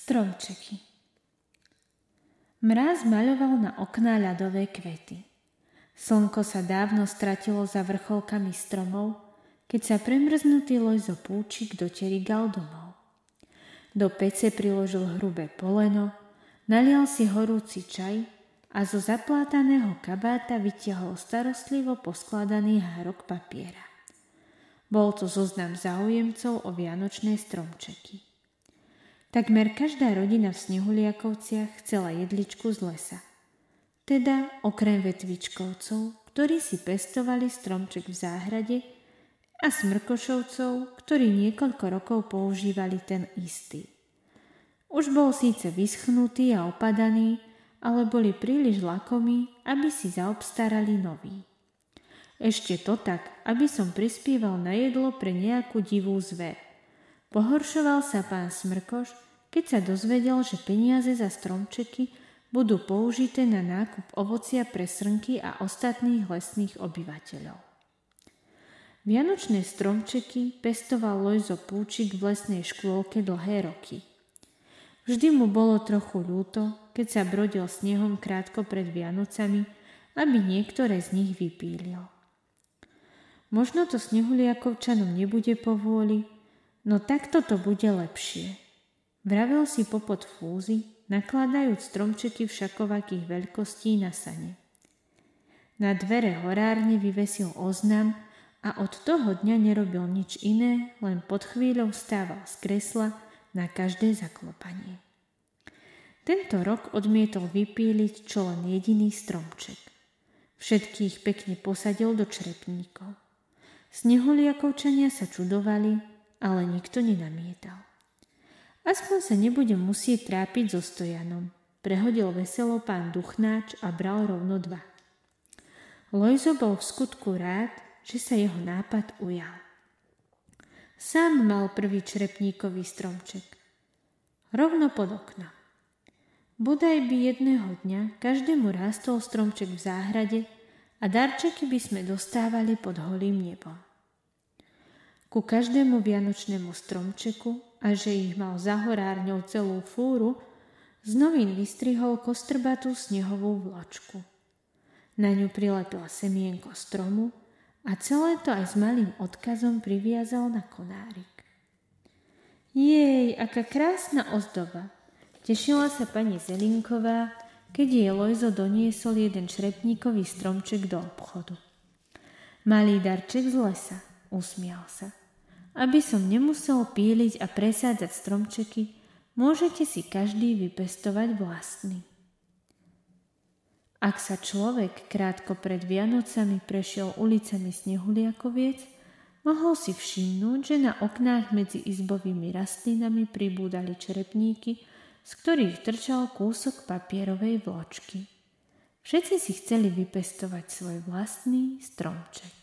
Stromčeky. Mráz maľoval na okná ľadové kvety. Slnko sa dávno stratilo za vrcholkami stromov, keď sa premrznutý Lojzo Púčik doterigal domov. Do pece priložil hrubé poleno, nalial si horúci čaj a zo zaplátaného kabáta vytiahol starostlivo poskladaný hárok papiera. Bol to zoznam záujemcov o vianočné stromčeky. Takmer každá rodina v Snehuliakovciach chcela jedličku z lesa. Teda okrem vetvičkovcov, ktorí si pestovali stromček v záhrade, a smrkošovcov, ktorí niekoľko rokov používali ten istý. Už bol síce vyschnutý a opadaný, ale boli príliš lakomí, aby si zaobstarali nový. Ešte to tak, aby som prispieval na jedlo pre nejakú divú zver. Pohoršoval sa pán Smrkoš, keď sa dozvedel, že peniaze za stromčeky budú použité na nákup ovocia pre srnky a ostatných lesných obyvateľov. Vianočné stromčeky pestoval Lojzo Púčik v lesnej škôlke dlhé roky. Vždy mu bolo trochu ľúto, keď sa brodil snehom krátko pred Vianocami, aby niektoré z nich vypílil. Možno to Snehuliakovčanom nebude povôli, no takto to bude lepšie. Vravel si popod fúzy, nakladajúc stromčeky všakovakých veľkostí na sane. Na dvere horárne vyvesil oznam a od toho dňa nerobil nič iné, len pod chvíľou vstával z kresla na každé zaklopanie. Tento rok odmietol vypíliť čo len jediný stromček. Všetkých pekne posadil do črepníkov. Snehuliakovčania sa čudovali, ale nikto nenamietal. Aspoň sa nebude musieť trápiť so stojanom, prehodil veselo pán Duchnáč a bral rovno 2. Lojzo bol v skutku rád, že sa jeho nápad ujal. Sám mal prvý črepníkový stromček. Rovno pod oknom. Bodaj by jedného dňa každému rástol stromček v záhrade a darčeky by sme dostávali pod holým nebom. Ku každému vianočnému stromčeku, a že ich mal za horárňou celú fúru, z novín vystrihol kostrbatú snehovú vločku. Na ňu prilepil semienko stromu a celé to aj s malým odkazom priviazal na konárik. Jej, aká krásna ozdoba! Tešila sa pani Zelinková, keď jej Lojzo doniesol jeden črepníkový stromček do obchodu. Malý darček z lesa, usmial sa. Aby som nemusel píliť a presádzať stromčeky, môžete si každý vypestovať vlastný. Ak sa človek krátko pred Vianocami prešiel ulicami Snehuliakoviec, mohol si všimnúť, že na oknách medzi izbovými rastlinami pribúdali črepníky, z ktorých trčal kúsok papierovej vločky. Všetci si chceli vypestovať svoj vlastný stromček.